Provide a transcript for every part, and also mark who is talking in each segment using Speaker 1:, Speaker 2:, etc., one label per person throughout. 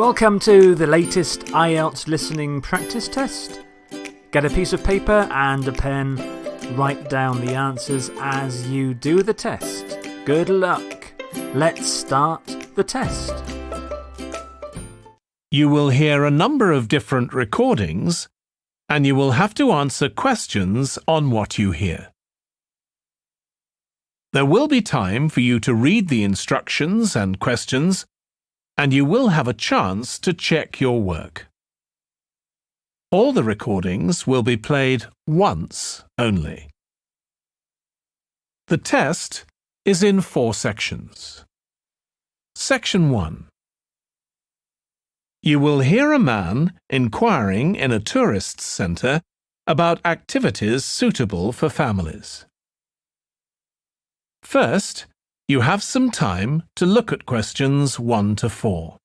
Speaker 1: Welcome to the latest IELTS listening practice test. Get a piece of paper and a pen. Write down the answers as you do the test. Good luck. Let's start the test.
Speaker 2: You will hear a number of different recordings, and you will have to answer questions on what you hear. There will be time for you to read the instructions and questions, and you will have a chance to check your work. All the recordings will be played once only. The test is in 4 sections. Section 1. You will hear a man inquiring in a tourist centre about activities suitable for families. First, you have some time to look at questions 1 to 4.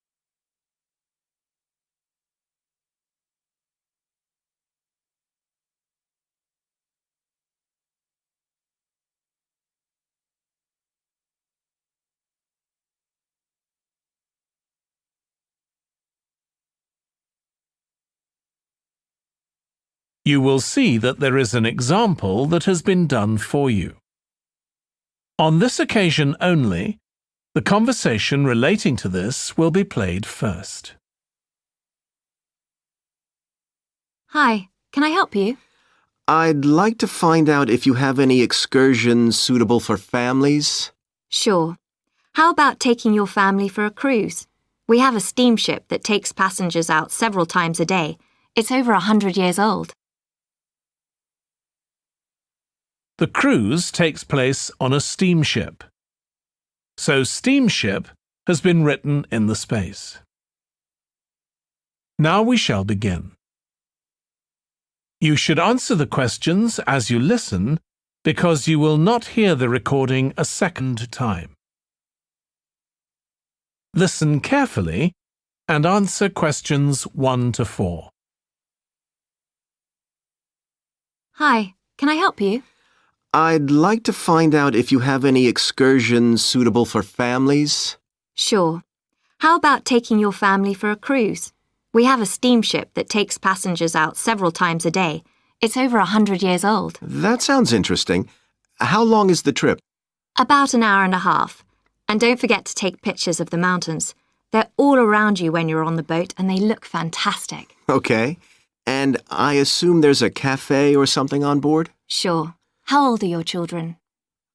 Speaker 2: You will see that there is an example that has been done for you. On this occasion only, the conversation relating to this will be played first.
Speaker 3: Hi, can I help you?
Speaker 4: I'd like to find out if you have any excursions suitable for families.
Speaker 3: Sure. How about taking your family for a cruise? We have a steamship that takes passengers out several times a day. It's over 100 years old.
Speaker 2: The cruise takes place on a steamship. So steamship has been written in the space. Now we shall begin. You should answer the questions as you listen because you will not hear the recording a second time. Listen carefully and answer questions 1 to 4.
Speaker 3: Hi, can I help you?
Speaker 4: I'd like to find out if you have any excursions suitable for families.
Speaker 3: Sure. How about taking your family for a cruise? We have a steamship that takes passengers out several times a day. It's over 100 years old.
Speaker 4: That sounds interesting. How long is the trip?
Speaker 3: About an hour and a half. And don't forget to take pictures of the mountains. They're all around you when you're on the boat and they look fantastic.
Speaker 4: Okay. And I assume there's a cafe or something on board?
Speaker 3: Sure. How old are your children?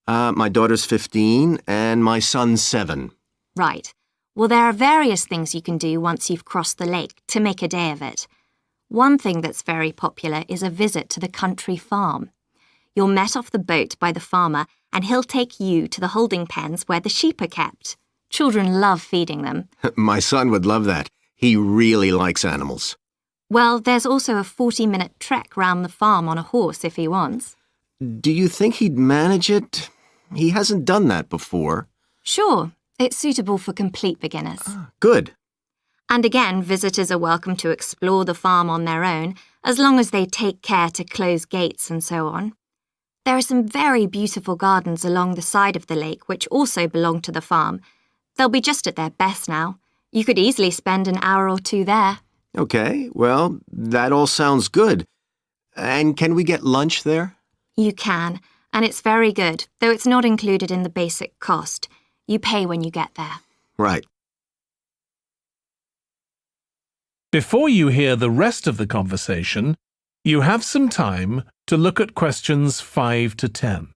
Speaker 4: My daughter's 15 and my son's 7.
Speaker 3: Right. Well, there are various things you can do once you've crossed the lake to make a day of it. One thing that's very popular is a visit to the country farm. You're met off the boat by the farmer and he'll take you to the holding pens where the sheep are kept. Children love feeding them.
Speaker 4: My son would love that. He really likes animals.
Speaker 3: Well, there's also a 40-minute trek round the farm on a horse if he wants.
Speaker 4: Do you think he'd manage it? He hasn't done that before.
Speaker 3: Sure. It's suitable for complete beginners.
Speaker 4: Good.
Speaker 3: And again, visitors are welcome to explore the farm on their own, as long as they take care to close gates and so on. There are some very beautiful gardens along the side of the lake which also belong to the farm. They'll be just at their best now. You could easily spend an hour or 2 there.
Speaker 4: Okay, well, that all sounds good. And can we get lunch there?
Speaker 3: You can, and it's very good, though it's not included in the basic cost. You pay when you get there.
Speaker 4: Right.
Speaker 2: Before you hear the rest of the conversation, you have some time to look at questions 5 to 10.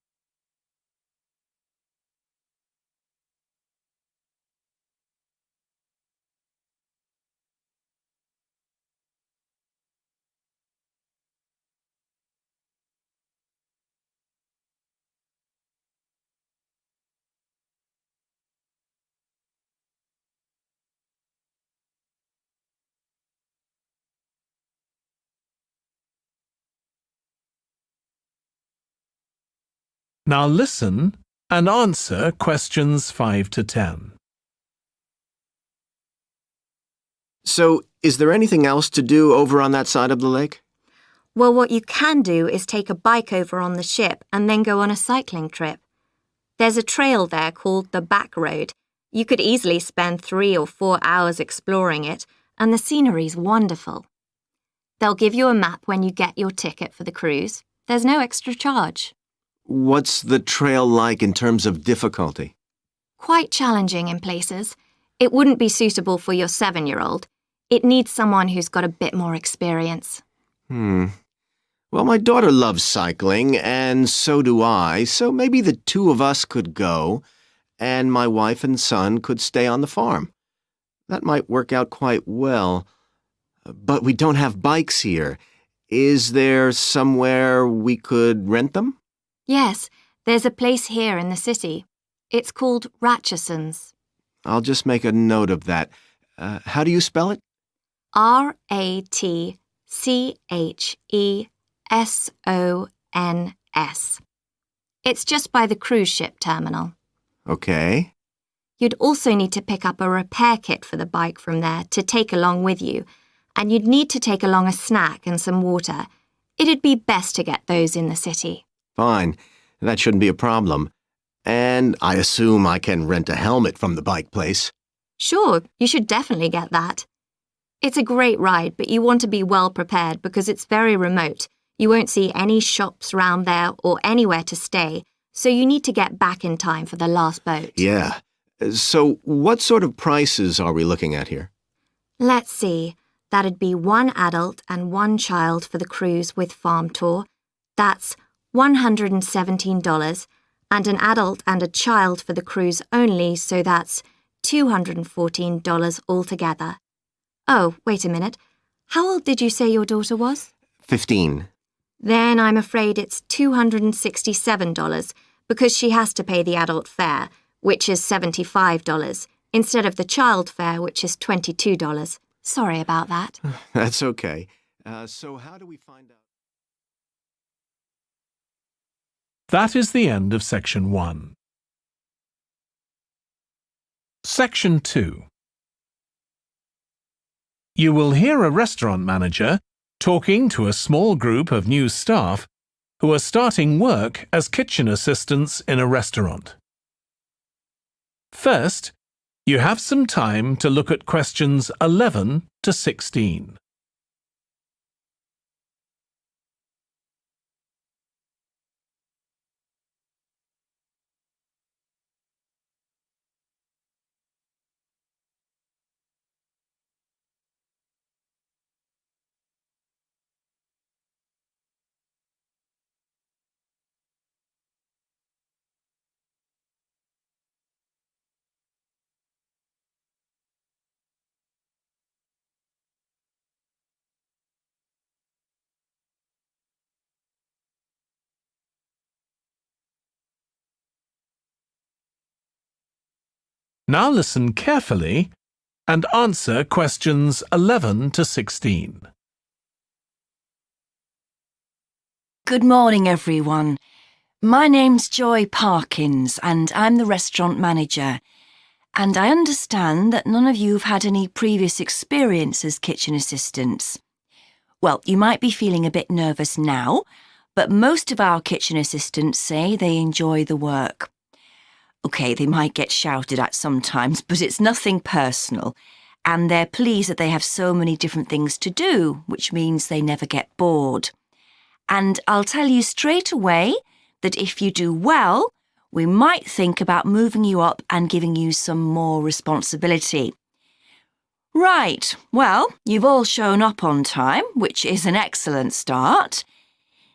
Speaker 2: Now listen and answer questions 5 to 10.
Speaker 4: So, is there anything else to do over on that side of the lake?
Speaker 3: Well, what you can do is take a bike over on the ship and then go on a cycling trip. There's a trail there called the Back Road. You could easily spend 3 or 4 hours exploring it, and the scenery's wonderful. They'll give you a map when you get your ticket for the cruise. There's no extra charge.
Speaker 4: What's the trail like in terms of difficulty?
Speaker 3: Quite challenging in places. It wouldn't be suitable for your 7-year-old. It needs someone who's got a bit more experience.
Speaker 4: Well, my daughter loves cycling, and so do I, so maybe the two of us could go, and my wife and son could stay on the farm. That might work out quite well. But we don't have bikes here. Is there somewhere we could rent them?
Speaker 3: Yes, there's a place here in the city. It's called Ratcheson's.
Speaker 4: I'll just make a note of that. How do you spell it?
Speaker 3: Ratchesons. It's just by the cruise ship terminal.
Speaker 4: Okay.
Speaker 3: You'd also need to pick up a repair kit for the bike from there to take along with you, and you'd need to take along a snack and some water. It'd be best to get those in the city.
Speaker 4: Fine. That shouldn't be a problem. And I assume I can rent a helmet from the bike place.
Speaker 3: Sure, you should definitely get that. It's a great ride, but you want to be well prepared because it's very remote. You won't see any shops round there or anywhere to stay, so you need to get back in time for the last boat.
Speaker 4: Yeah. So what sort of prices are we looking at here?
Speaker 3: Let's see. That'd be 1 adult and 1 child for the cruise with farm tour. That's $117, and an adult and a child for the cruise only, so that's $214 altogether. Oh, wait a minute. How old did you say your daughter was?
Speaker 4: 15.
Speaker 3: Then I'm afraid it's $267 because she has to pay the adult fare, which is $75, instead of the child fare, which is $22. Sorry about that.
Speaker 4: That's okay. So how do we find out?
Speaker 2: That is the end of Section 1. Section 2. You will hear a restaurant manager talking to a small group of new staff who are starting work as kitchen assistants in a restaurant. First, you have some time to look at questions 11 to 16. Now listen carefully and answer questions 11 to 16.
Speaker 5: Good morning, everyone. My name's Joy Parkins, and I'm the restaurant manager. And I understand that none of you have had any previous experience as kitchen assistants. Well, you might be feeling a bit nervous now, but most of our kitchen assistants say they enjoy the work. OK, they might get shouted at sometimes, but it's nothing personal. And they're pleased that they have so many different things to do, which means they never get bored. And I'll tell you straight away that if you do well, we might think about moving you up and giving you some more responsibility. Right, well, you've all shown up on time, which is an excellent start.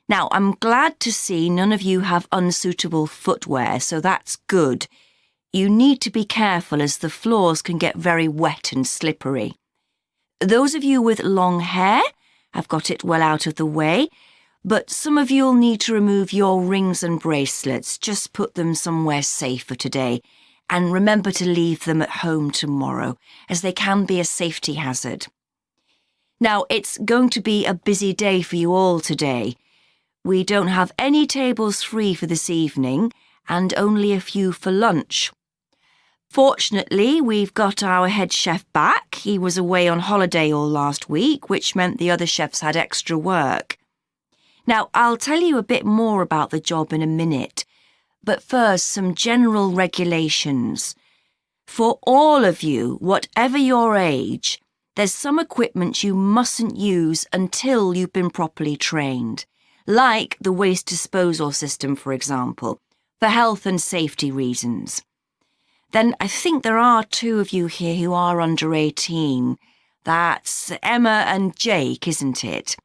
Speaker 5: Now, I'm glad to see none of you have unsuitable footwear, so that's good. You need to be careful as the floors can get very wet and slippery. Those of you with long hair have got it well out of the way, but some of you'll need to remove your rings and bracelets. Just put them somewhere safer today, and remember to leave them at home tomorrow, as they can be a safety hazard. Now, it's going to be a busy day for you all today. We don't have any tables free for this evening and only a few for lunch. Fortunately, we've got our head chef back. He was away on holiday all last week, which meant the other chefs had extra work. Now, I'll tell you a bit more about the job in a minute, but first some general regulations. For all of you, whatever your age, there's some equipment you mustn't use until you've been properly trained, like the waste disposal system, for example, for health and safety reasons. Then I think there are 2 of you here who are under 18. That's Emma and Jake, isn't it?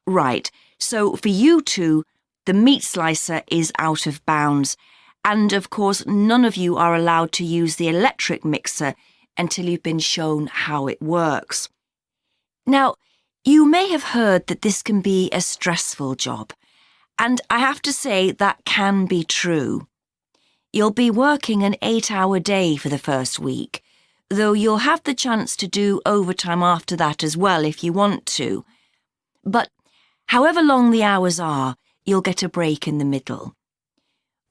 Speaker 5: Right, so for you 2, the meat slicer is out of bounds, and of course none of you are allowed to use the electric mixer until you've been shown how it works. Now, you may have heard that this can be a stressful job, and I have to say that can be true. You'll be working an 8-hour day for the first week, though you'll have the chance to do overtime after that as well if you want to. But however long the hours are, you'll get a break in the middle.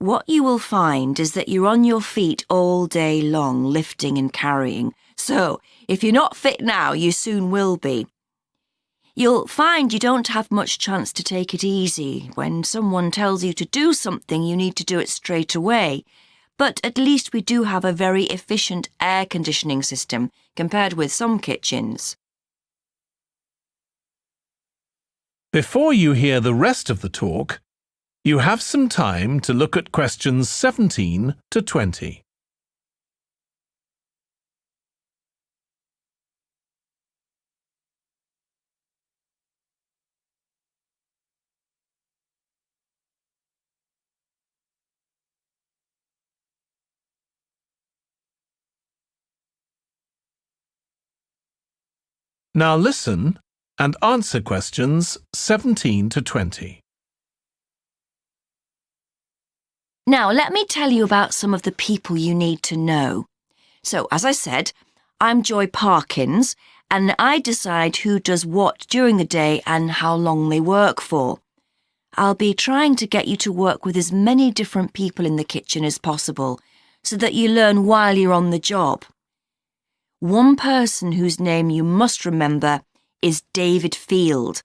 Speaker 5: What you will find is that you're on your feet all day long, lifting and carrying. So, if you're not fit now, you soon will be. You'll find you don't have much chance to take it easy. When someone tells you to do something, you need to do it straight away. But at least we do have a very efficient air conditioning system compared with some kitchens.
Speaker 2: Before you hear the rest of the talk, you have some time to look at questions 17 to 20. Now listen and answer questions 17 to 20.
Speaker 5: Now, let me tell you about some of the people you need to know. So, as I said, I'm Joy Parkins, and I decide who does what during the day and how long they work for. I'll be trying to get you to work with as many different people in the kitchen as possible, so that you learn while you're on the job. One person whose name you must remember is David Field.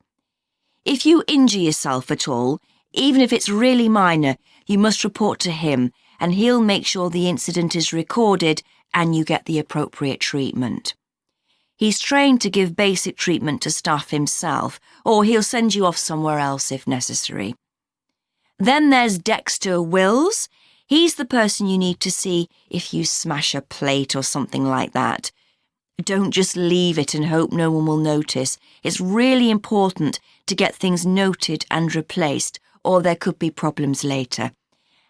Speaker 5: If you injure yourself at all, even if it's really minor, you must report to him, and he'll make sure the incident is recorded and you get the appropriate treatment. He's trained to give basic treatment to staff himself, or he'll send you off somewhere else if necessary. Then there's Dexter Wills. He's the person you need to see if you smash a plate or something like that. Don't just leave it and hope no one will notice. It's really important to get things noted and replaced, or there could be problems later.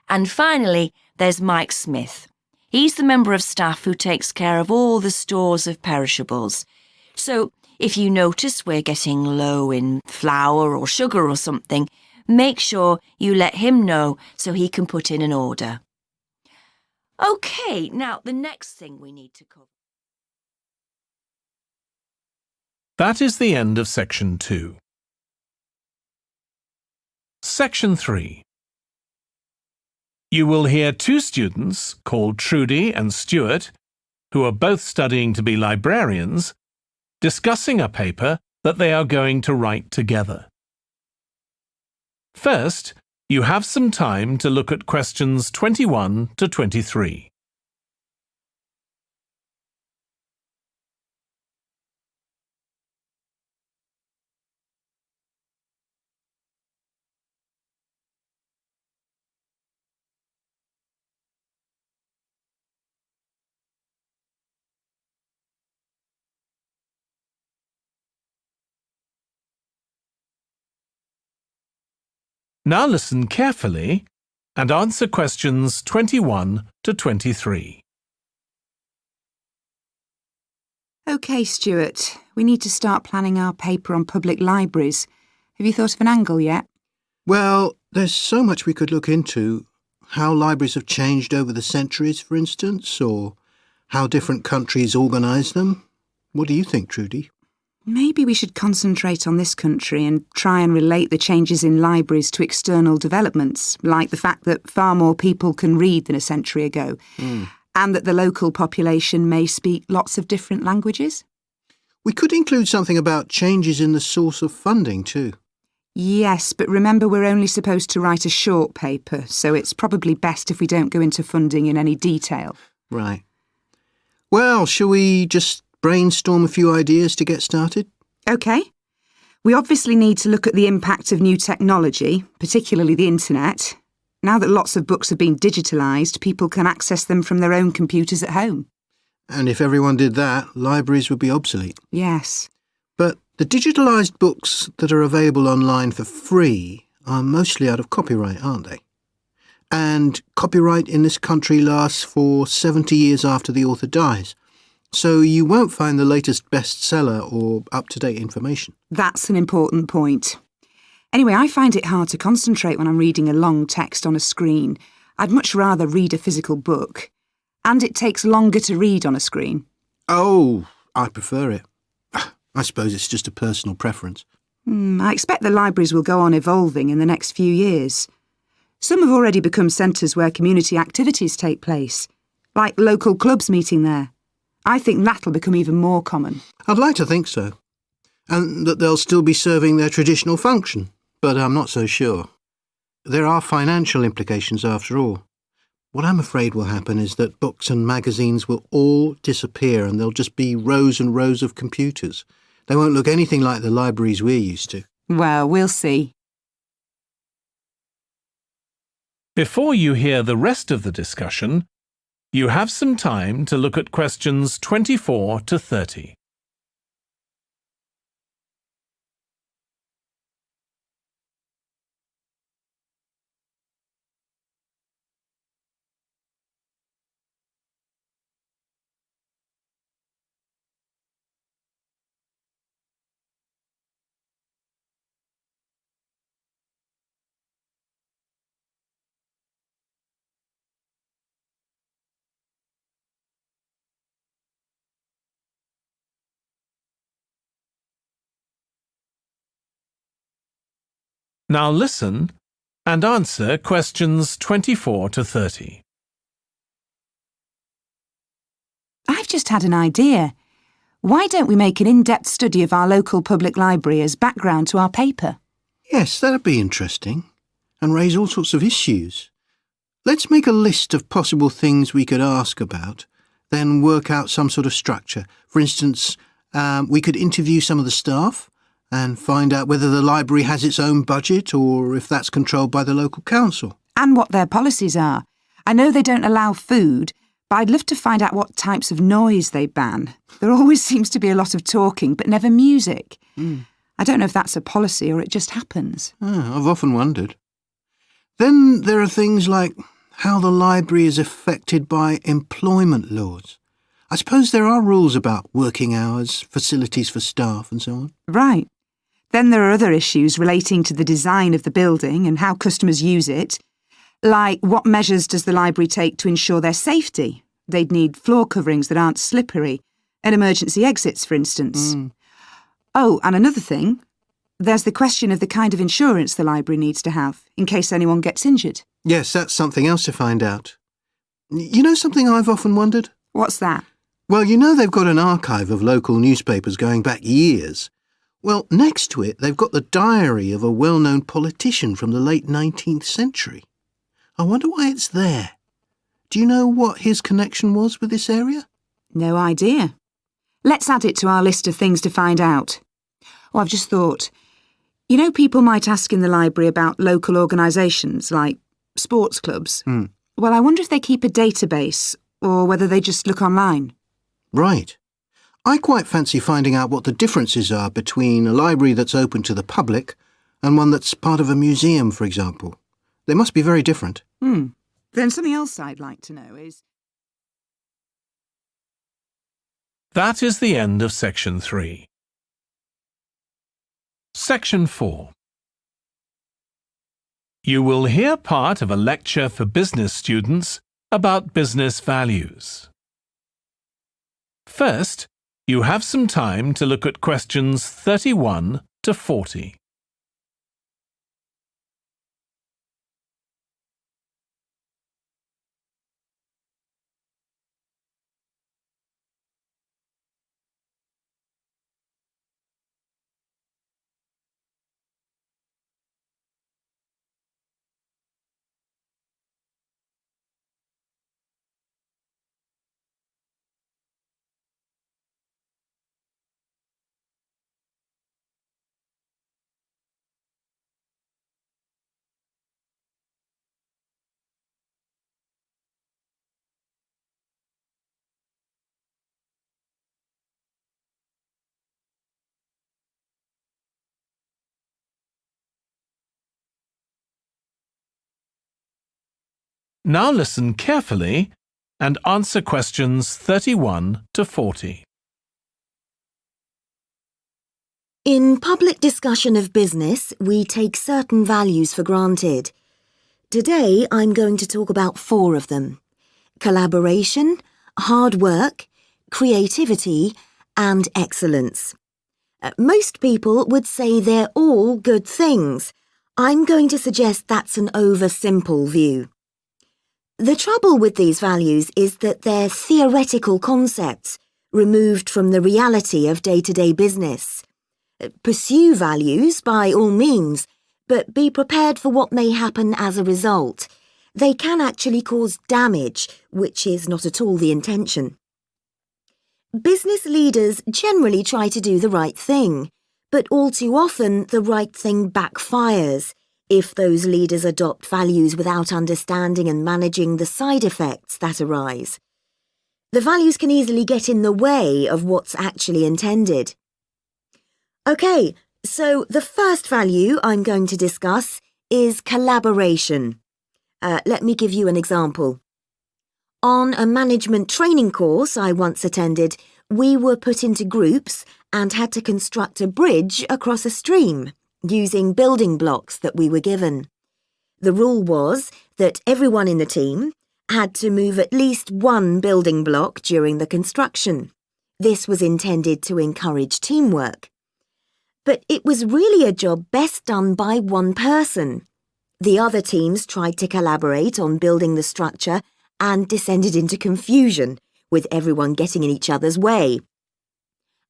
Speaker 5: And finally, there's Mike Smith. He's the member of staff who takes care of all the stores of perishables. So, if you notice we're getting low in flour or sugar or something, make sure you let him know so he can put in an order. OK, now the next thing we need to cover.
Speaker 2: That is the end of Section 2. Section 3. You will hear 2 students called Trudy and Stuart, who are both studying to be librarians, discussing a paper that they are going to write together. First, you have some time to look at questions 21 to 23. Now listen carefully and answer questions 21 to 23.
Speaker 6: OK, Stuart, we need to start planning our paper on public libraries. Have you thought of an angle yet?
Speaker 7: Well, there's so much we could look into. How libraries have changed over the centuries, for instance, or how different countries organise them. What do you think, Trudy?
Speaker 6: Maybe we should concentrate on this country and try and relate the changes in libraries to external developments, like the fact that far more people can read than a century ago, and that the local population may speak lots of different languages.
Speaker 7: We could include something about changes in the source of funding too.
Speaker 6: Yes, but remember we're only supposed to write a short paper, so it's probably best if we don't go into funding in any detail.
Speaker 7: Right. Well, shall we just brainstorm a few ideas to get started?
Speaker 6: OK. We obviously need to look at the impact of new technology, particularly the internet. Now that lots of books have been digitalised, people can access them from their own computers at home.
Speaker 7: And if everyone did that, libraries would be obsolete.
Speaker 6: Yes.
Speaker 7: But the digitalised books that are available online for free are mostly out of copyright, aren't they? And copyright in this country lasts for 70 years after the author dies. So you won't find the latest bestseller or up-to-date information.
Speaker 6: That's an important point. Anyway, I find it hard to concentrate when I'm reading a long text on a screen. I'd much rather read a physical book. And it takes longer to read on a screen.
Speaker 7: Oh, I prefer it. I suppose it's just a personal preference.
Speaker 6: I expect the libraries will go on evolving in the next few years. Some have already become centres where community activities take place, like local clubs meeting there. I think that'll become even more common.
Speaker 7: I'd like to think so. And that they'll still be serving their traditional function, but I'm not so sure. There are financial implications after all. What I'm afraid will happen is that books and magazines will all disappear and there'll just be rows and rows of computers. They won't look anything like the libraries we're used to.
Speaker 6: Well, we'll see.
Speaker 2: Before you hear the rest of the discussion, you have some time to look at questions 24 to 30. Now listen and answer questions 24 to 30.
Speaker 6: I've just had an idea. Why don't we make an in-depth study of our local public library as background to our paper?
Speaker 7: Yes, that'd be interesting. And raise all sorts of issues. Let's make a list of possible things we could ask about, then work out some sort of structure. For instance, we could interview some of the staff and find out whether the library has its own budget or if that's controlled by the local council.
Speaker 6: And what their policies are. I know they don't allow food, but I'd love to find out what types of noise they ban. There always seems to be a lot of talking, but never music. I don't know if that's a policy or it just happens.
Speaker 7: I've often wondered. Then there are things like how the library is affected by employment laws. I suppose there are rules about working hours, facilities for staff and so on.
Speaker 6: Right. Then there are other issues relating to the design of the building and how customers use it, like what measures does the library take to ensure their safety? They'd need floor coverings that aren't slippery, and emergency exits, for instance. Oh, and another thing, there's the question of the kind of insurance the library needs to have, in case anyone gets injured.
Speaker 7: Yes, that's something else to find out. You know something I've often wondered?
Speaker 6: What's that?
Speaker 7: Well, you know they've got an archive of local newspapers going back years. Well, next to it, they've got the diary of a well-known politician from the late 19th century. I wonder why it's there. Do you know what his connection was with this area?
Speaker 6: No idea. Let's add it to our list of things to find out. Oh, I've just thought. You know, people might ask in the library about local organisations, like sports clubs. Well, I wonder if they keep a database, or whether they just look online.
Speaker 7: Right. I quite fancy finding out what the differences are between a library that's open to the public and one that's part of a museum, for example. They must be very different.
Speaker 6: Then something else I'd like to know is...
Speaker 2: That is the end of Section 3. Section 4. You will hear part of a lecture for business students about business values. First, you have some time to look at questions 31 to 40. Now listen carefully and answer questions 31 to 40.
Speaker 8: In public discussion of business, we take certain values for granted. Today, I'm going to talk about 4 of them: collaboration, hard work, creativity, and excellence. Most people would say they're all good things. I'm going to suggest that's an oversimple view. The trouble with these values is that they're theoretical concepts, removed from the reality of day-to-day business. Pursue values by all means, but be prepared for what may happen as a result. They can actually cause damage, which is not at all the intention. Business leaders generally try to do the right thing, but all too often the right thing backfires if those leaders adopt values without understanding and managing the side effects that arise. The values can easily get in the way of what's actually intended. Okay, so the first value I'm going to discuss is collaboration. Let me give you an example. On a management training course I once attended, we were put into groups and had to construct a bridge across a stream using building blocks that we were given. The rule was that everyone in the team had to move at least one building block during the construction. This was intended to encourage teamwork. But it was really a job best done by one person. The other teams tried to collaborate on building the structure and descended into confusion, with everyone getting in each other's way.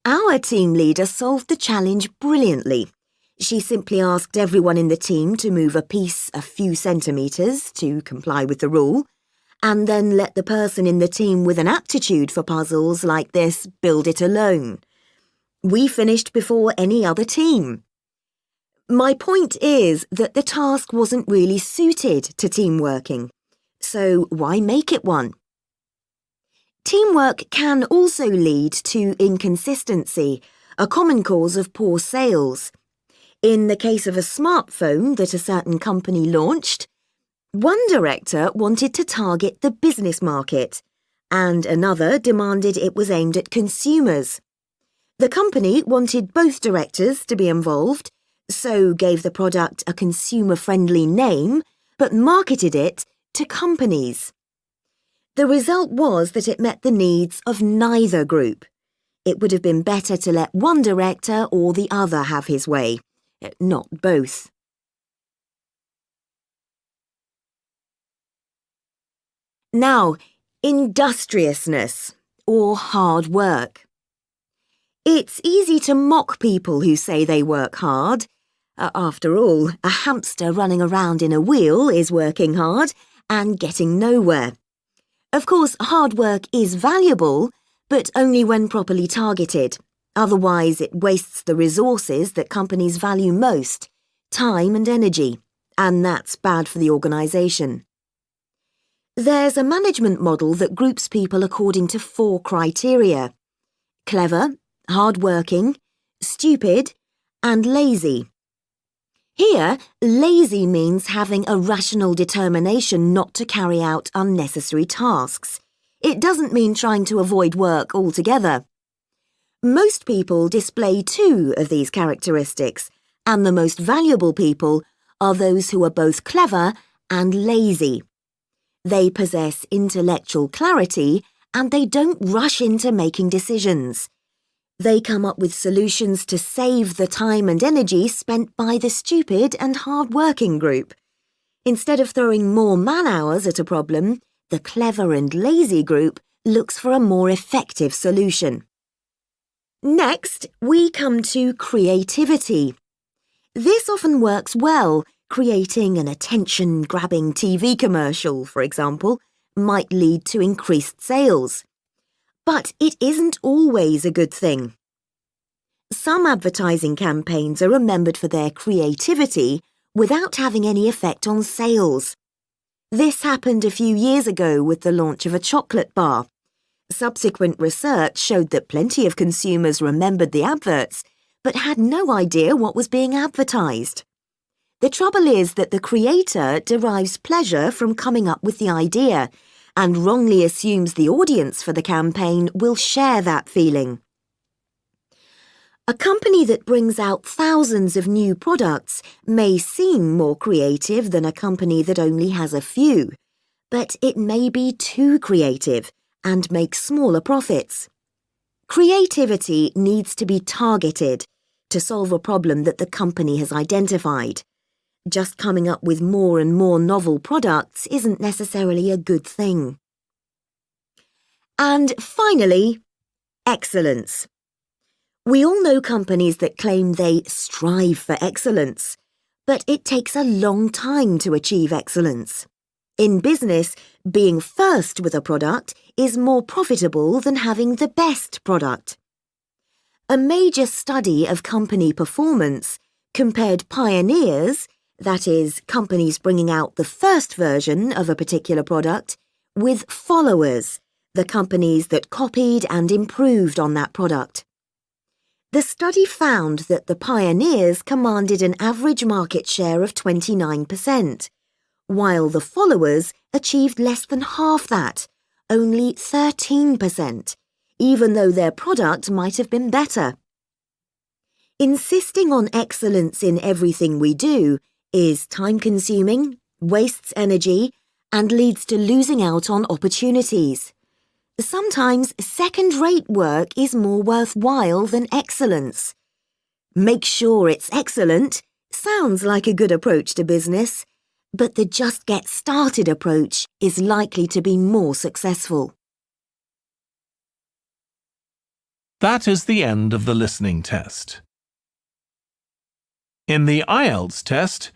Speaker 8: Our team leader solved the challenge brilliantly. She simply asked everyone in the team to move a piece a few centimetres to comply with the rule, and then let the person in the team with an aptitude for puzzles like this build it alone. We finished before any other team. My point is that the task wasn't really suited to team working, so why make it one? Teamwork can also lead to inconsistency, a common cause of poor sales. In the case of a smartphone that a certain company launched, one director wanted to target the business market, and another demanded it was aimed at consumers. The company wanted both directors to be involved, so gave the product a consumer-friendly name, but marketed it to companies. The result was that it met the needs of neither group. It would have been better to let one director or the other have his way, not both. Now, industriousness, or hard work. It's easy to mock people who say they work hard. After all, a hamster running around in a wheel is working hard and getting nowhere. Of course, hard work is valuable, but only when properly targeted. Otherwise, it wastes the resources that companies value most, time and energy, and that's bad for the organisation. There's a management model that groups people according to 4 criteria: clever, hard-working, stupid, and lazy. Here, lazy means having a rational determination not to carry out unnecessary tasks. It doesn't mean trying to avoid work altogether. Most people display 2 of these characteristics, and the most valuable people are those who are both clever and lazy. They possess intellectual clarity and they don't rush into making decisions. They come up with solutions to save the time and energy spent by the stupid and hard-working group. Instead of throwing more man-hours at a problem, the clever and lazy group looks for a more effective solution. Next, we come to creativity. This often works well. Creating an attention-grabbing TV commercial, for example, might lead to increased sales. But it isn't always a good thing. Some advertising campaigns are remembered for their creativity without having any effect on sales. This happened a few years ago with the launch of a chocolate bar. Subsequent research showed that plenty of consumers remembered the adverts, but had no idea what was being advertised. The trouble is that the creator derives pleasure from coming up with the idea and wrongly assumes the audience for the campaign will share that feeling. A company that brings out thousands of new products may seem more creative than a company that only has a few, but it may be too creative and make smaller profits. Creativity needs to be targeted to solve a problem that the company has identified. Just coming up with more and more novel products isn't necessarily a good thing. And finally, excellence. We all know companies that claim they strive for excellence, but it takes a long time to achieve excellence. In business, being first with a product is more profitable than having the best product. A major study of company performance compared pioneers, that is, companies bringing out the first version of a particular product, with followers, the companies that copied and improved on that product. The study found that the pioneers commanded an average market share of 29%, while the followers achieved less than half that, only 13%, even though their product might have been better. Insisting on excellence in everything we do is time-consuming, wastes energy, and leads to losing out on opportunities. Sometimes second-rate work is more worthwhile than excellence. Make sure it's excellent sounds like a good approach to business, but the just get started approach is likely to be more successful.
Speaker 2: That is the end of the listening test. In the IELTS test,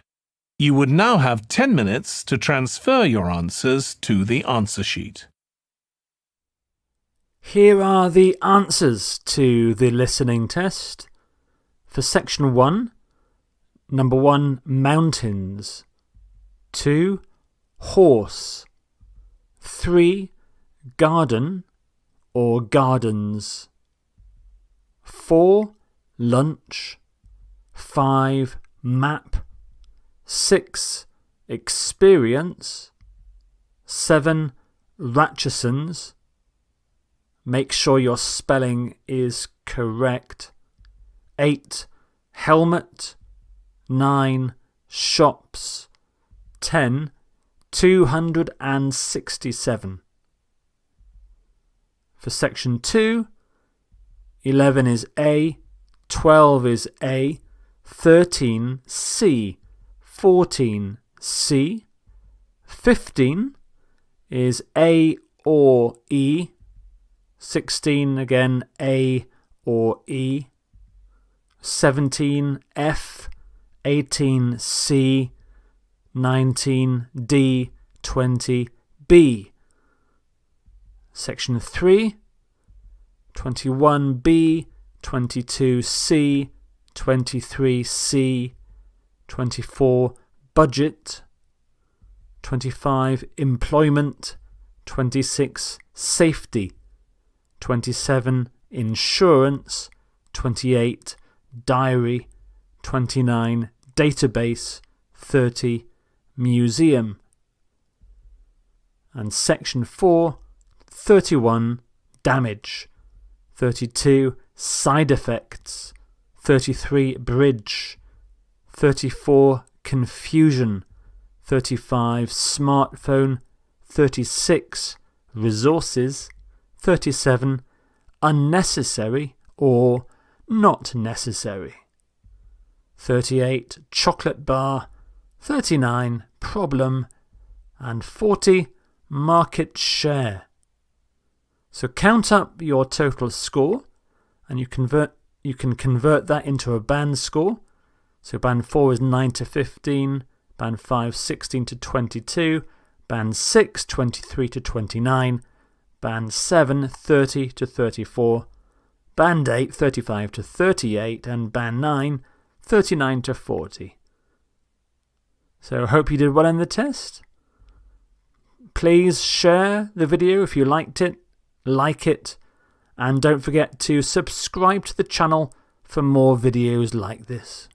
Speaker 2: you would now have 10 minutes to transfer your answers to the answer sheet.
Speaker 1: Here are the answers to the listening test. For section 1, number 1, mountains. 2, horse. 3, garden or gardens. 4, lunch. 5, map. 6, experience. 7, Ratchesons. Make sure your spelling is correct. 8, helmet. 9, shops. 10, 267. For section 2, 11 is A, 12 is A, 13 C, 14 C, 15 is A or E, 16 again A or E, 17 F, 18 C, 19 D, 20 B. Section 3, 21 B, 22 C, 23 C, 24 budget, 25 employment, 26 safety, 27 insurance, 28 diary, 29 database, 30 museum. And section 4, 31 damage, 32 side effects, 33 bridge, 34 confusion, 35 smartphone, 36 resources, 37 unnecessary or not necessary, 38 chocolate bar, 39 problem, and 40 market share. So count up your total score and you can convert that into a band score. So band 4 is 9 to 15, band 5 16 to 22, band 6 23 to 29, band 7 30 to 34, band 8 35 to 38, and band 9 39 to 40. So I hope you did well in the test. Please share the video if you liked it, like it, and don't forget to subscribe to the channel for more videos like this.